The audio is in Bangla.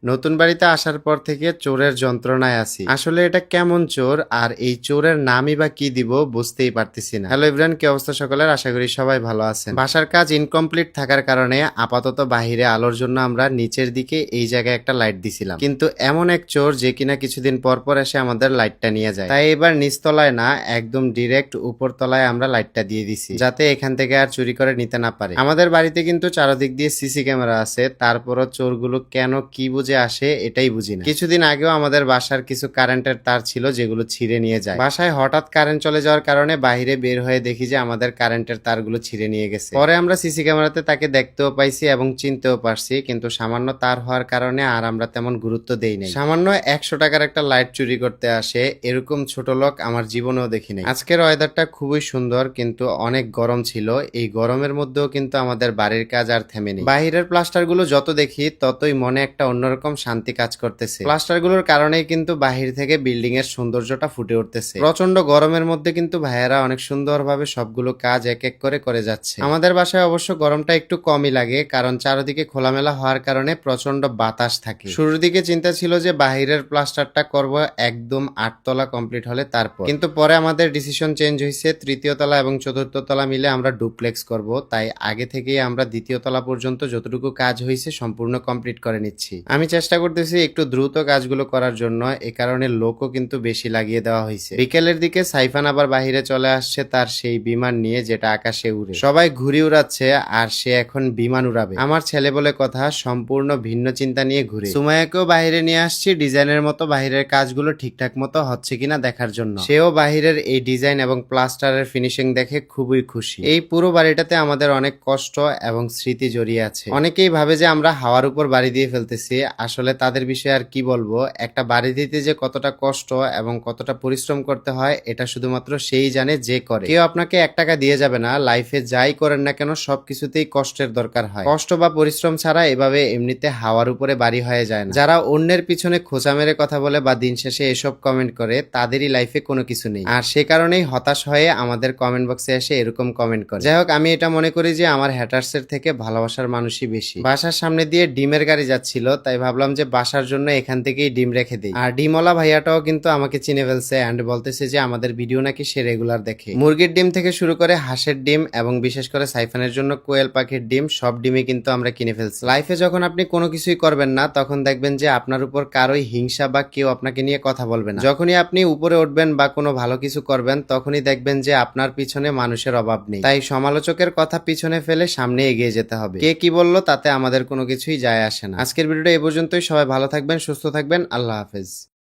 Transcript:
নতুন বাড়িতে আসার পর থেকে চোরের যন্ত্রণায় আছি। আসলে এটা কেমন চোর আর এই চোরের নামই বা কি দিব বুঝতেই পারতেছি না। হ্যালো এভরিওয়ান, কি অবস্থা সকলের? আশা করি সবাই ভালো আছেন। বাসার কাজ ইনকমপ্লিট থাকার কারণে আপাতত বাহিরে আলোর জন্য আমরা নিচের দিকে এই জায়গায় একটা লাইট দিছিলাম, কিন্তু এমন এক চোর যে কিনা কিছুদিন পর পর এসে আমাদের লাইটটা নিয়ে যায়। তাই এবার নিচতলায় না, একদম ডিরেক্ট উপর তলায় আমরা লাইটটা দিয়ে দিছি, যাতে এখান থেকে আর চুরি করে নিতে না পারে। আমাদের বাড়িতে কিন্তু চারদিক দিয়ে সিসি ক্যামেরা আছে, তারপরও চোরগুলো কেন কি বুঝে আসে এটাই বুঝি না। কিছুদিন আগেও আমাদের বাসার কিছু কারেন্টের তার ছিল যেগুলো ছিঁড়ে নিয়ে যায়। বাসায় হঠাৎ কারেন্ট চলে যাওয়ার কারণে বাইরে বের হয়ে দেখি যে আমাদের কারেন্টের তারগুলো ছিঁড়ে নিয়ে গেছে। পরে আমরা সিসি ক্যামেরাতে তাকে দেখতেও পাইছি এবং চিনতেও পারছি, কিন্তু সামান্য তার হওয়ার কারণে আর আমরা তেমন গুরুত্ব দেই নাই। সামান্য 100 টাকার একটা লাইট চুরি করতে আসে, এরকম ছোট লোক আমার জীবনেও দেখি নাই। আজকের ওয়েদারটা খুবই সুন্দর, কিন্তু অনেক গরম ছিল। এই গরমের মধ্যেও কিন্তু আমাদের বাড়ির কাজ আর থেমে নেই। বাহিরের প্লাস্টার গুলো যত দেখি ততই মনে একটা অন্যরকম শান্তি কাজ করতেছে। প্লাস্টার গুলোর কারণেই কিন্তু বাহির থেকে বিল্ডিং এর সৌন্দর্যটা ফুটে উঠতেছে। প্রচন্ড গরমের মধ্যে কিন্তু ভাইয়েরা অনেক সুন্দরভাবে সবগুলো কাজ এক এক করে যাচ্ছে। আমাদের বাসায় অবশ্য গরমটা একটু কমই লাগে, কারণ চারিদিকে খোলামেলা হওয়ার কারণে প্রচন্ড বাতাস থাকে। শুরুর দিকে চিন্তা ছিল যে বাহিরের প্লাস্টারটা করব একদম 8 তলা কমপ্লিট হলে তারপর, কিন্তু পরে আমাদের ডিসিশন চেঞ্জ হয়েছে। তৃতীয় তলা এবং চতুর্থ তলা মিলে আমরা ডুপ্লেক্স করব, তাই আগে থেকেই আমরা দ্বিতীয় তলা পর্যন্ত যতটুকু কাজ হয়েছে সম্পূর্ণ কমপ্লিট করে নিচ্ছি। আমি চেষ্টা করতেছি একটু দ্রুত কাজগুলো করার জন্য, এ কারণে লোকও কিন্তু বেশি লাগিয়ে দেওয়া হয়েছে। বিকেলের দিকে সাইফান আবার বাহিরে চলে আসছে তার সেই বিমান নিয়ে, যেটা আকাশে উড়ে। সবাই ঘুরি উড়াচ্ছে আর সে এখন বিমান উড়াবে। আমার ছেলে বলে কথা, সম্পূর্ণ ভিন্ন চিন্তা নিয়ে ঘুরে। সুমায়াকেও বাহিরে নিয়ে আসছি ডিজাইনের মতো বাহিরের কাজগুলো ঠিকঠাক মতো হচ্ছে কিনা দেখার জন্য। সেও বাহিরের এই ডিজাইন এবং প্লাস্টারের ফিনিশিং দেখে খুবই খুশি। এই পুরো বাড়িটাতে আমাদের অনেক কষ্ট এবং স্মৃতি জড়িয়ে আছে। অনেকেই ভাবে যে আমরা হাওয়ার উপর বাড়ি দিয়ে ফেলতেছি, আসলে তাদের বিষয়ে আর কি বলবো। একটা বাড়ি দিতে যে কতটা কষ্ট এবং কতটা পরিশ্রম করতে হয় এটা শুধুমাত্র সেই জানে যে করে। কেউ আপনাকে 1 টাকা দিয়ে যাবে না। লাইফে যাই করেন না কেন সবকিছুতেই কষ্টের দরকার হয়। কষ্ট বা পরিশ্রম ছাড়া এভাবে এমনিতে হাওয়ার উপরে বাড়ি হয়ে যায় না। যারা অন্যের পিছনে খোঁচা মেরে কথা বলে বা দিন শেষে এসব কমেন্ট করে, তাদেরই লাইফে কোনো কিছু নেই। আর সে কারণেই হতাশ হয়ে আমাদের কমেন্ট বক্সে এসে এরকম কমেন্ট করে। যাই হোক, আমি এটা মনে করি যে আমার হ্যাটার্সের থেকে ভালোবাসার মানুষই বেশি। বাসার সামনে দিয়ে ডিমের গাড়ি যাচ্ছিল, তাই ভাবলাম যে বাসার জন্য এখান থেকেই ডিম রেখে দিই। আর ডিমওয়ালা ভাইয়াটাও কিন্তু আমাকে চিনে ফেলছে এন্ড বলতেছে যে আমাদের ভিডিও নাকি সে রেগুলার দেখে। মুরগির ডিম থেকে শুরু করে হাঁসের ডিম এবং বিশেষ করে সাইফানের জন্য কোয়েল পাখির ডিম, সব ডিমই কিন্তু আমরা কিনে ফেলছি। লাইফে যখন আপনি কোনো কিছুই করবেন না, তখন দেখবেন যে আপনার উপর কারোই হিংসা বা কেউ আপনাকে নিয়ে কথা বলবে না। যখনই আপনি উপরে উঠবেন বা কোনো ভালো কিছু করবেন, তখনই দেখবেন যে আপনার পিছনে মানুষের অভাব নেই। তাই সমালোচকের কথা পিছনে ফেলে সামনে এগিয়ে যেতে হবে। কে কি বললো তাতে আমাদের কোনো কিছুই যায় আসে না। আজকের ভিডিওটা এই পর্যন্তই। সবাই ভালো থাকবেন, সুস্থ থাকবেন। আল্লাহ হাফেজ।